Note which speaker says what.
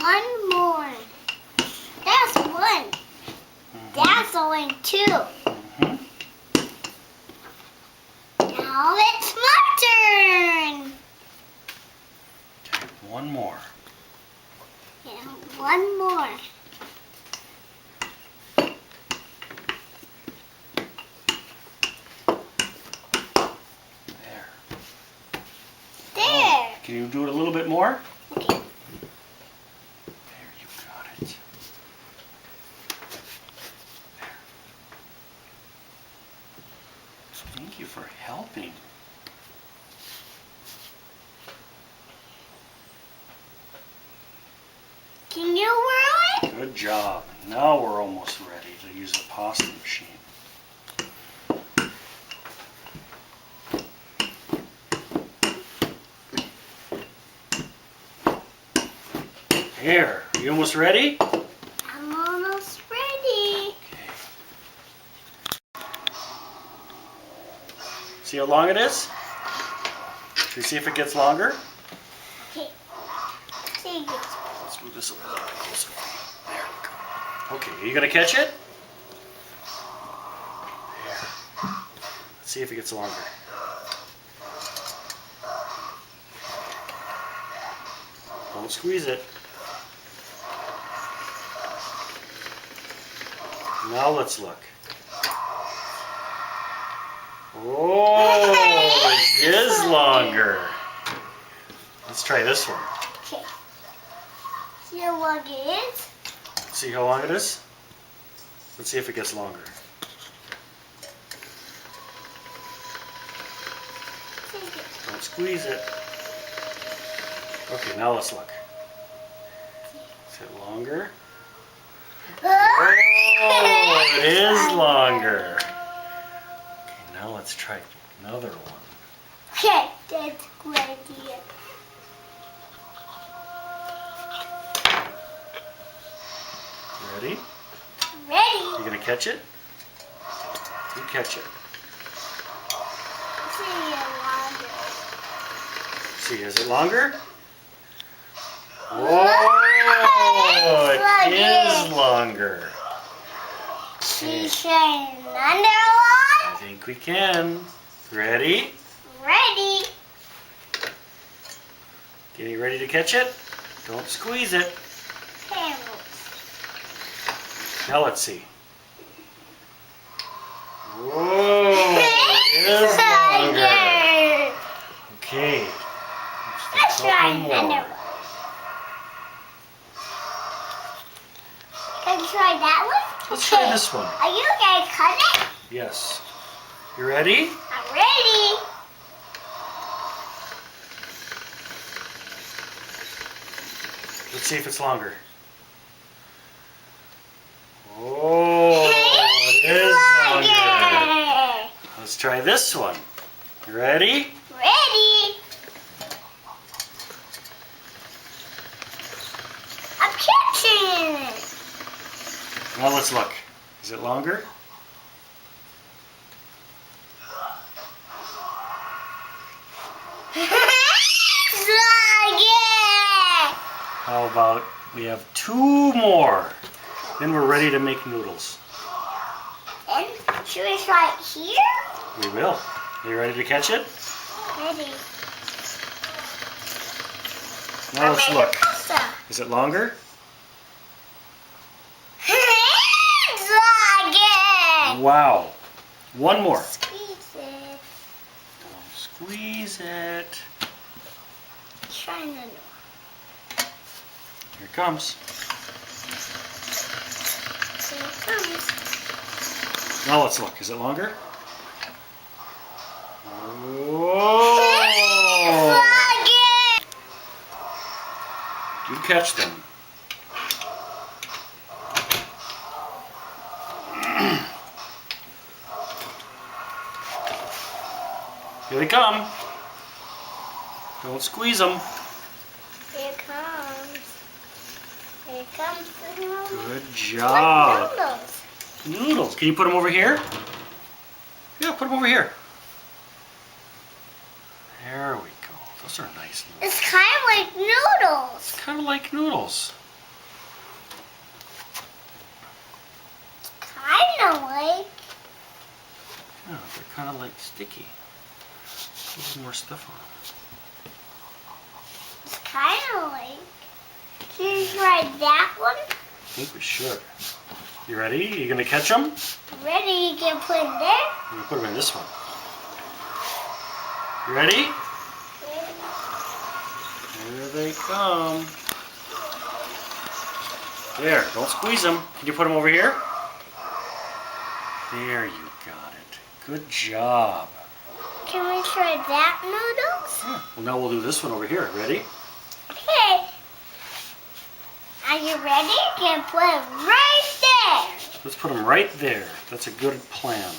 Speaker 1: one more. That's one. That's only two. Now it's my turn.
Speaker 2: Okay, one more.
Speaker 1: And one more.
Speaker 2: There.
Speaker 1: There.
Speaker 2: Can you do it a little bit more?
Speaker 1: Okay.
Speaker 2: There, you got it. There. Thank you for helping.
Speaker 1: Can you whirl it?
Speaker 2: Good job. Now we're almost ready to use the pasta machine. Here, are you almost ready?
Speaker 1: I'm almost ready.
Speaker 2: Okay. See how long it is? Can you see if it gets longer?
Speaker 1: Okay. See you.
Speaker 2: Let's move this a little bit closer. There we go. Okay, are you gonna catch it? There. Let's see if it gets longer. Don't squeeze it. Now let's look. Oh, it is longer. Let's try this one.
Speaker 1: Okay. See how long it is?
Speaker 2: See how long it is? Let's see if it gets longer. Don't squeeze it. Okay, now let's look. Is it longer? Oh, it is longer. Okay, now let's try another one.
Speaker 1: Okay, that's a good idea.
Speaker 2: Ready?
Speaker 1: Ready?
Speaker 2: You gonna catch it? You catch it.
Speaker 1: See how longer.
Speaker 2: See, is it longer? Whoa, it is longer.
Speaker 1: She's shining under one.
Speaker 2: I think we can. Ready?
Speaker 1: Ready?
Speaker 2: Getting ready to catch it? Don't squeeze it.
Speaker 1: Camels.
Speaker 2: Now let's see. Whoa, it is longer. Okay.
Speaker 1: Let's try another one. Can you try that one?
Speaker 2: Let's try this one.
Speaker 1: Are you gonna cut it?
Speaker 2: Yes. You ready?
Speaker 1: I'm ready.
Speaker 2: Let's see if it's longer. Oh, it is longer. Let's try this one. You ready?
Speaker 1: Ready. I'm catching it.
Speaker 2: Now let's look. Is it longer?
Speaker 1: It's longer.
Speaker 2: How about we have two more? Then we're ready to make noodles.
Speaker 1: And should we try it here?
Speaker 2: We will. Are you ready to catch it?
Speaker 1: Ready.
Speaker 2: Now let's look.
Speaker 1: Pasta.
Speaker 2: Is it longer?
Speaker 1: It's longer.
Speaker 2: Wow. One more.
Speaker 1: Squeeze it.
Speaker 2: Don't squeeze it.
Speaker 1: Try another one.
Speaker 2: Here it comes.
Speaker 1: Here it comes.
Speaker 2: Now let's look. Is it longer? Whoa! You catch them. Here they come. Don't squeeze them.
Speaker 1: Here it comes. Here it comes the noodles.
Speaker 2: Good job.
Speaker 1: Like noodles.
Speaker 2: Noodles. Can you put them over here? Yeah, put them over here. There we go. Those are nice noodles.
Speaker 1: It's kind of like noodles.
Speaker 2: Kind of like noodles. kind of like sticky. Put a little more stuff on them.
Speaker 1: It's kind of like. Should you try that one?
Speaker 2: I think we should. You ready? You gonna catch them?
Speaker 1: Ready? You can put it there.
Speaker 2: I'm gonna put them in this one. You ready? Here they come. There, don't squeeze them. Can you put them over here? There, you got it. Good job.
Speaker 1: Can we try that noodles?
Speaker 2: Yeah. Well, now we'll do this one over here. Ready?
Speaker 1: Okay. Are you ready? You can put it right there.
Speaker 2: Let's put them right there. That's a good plan.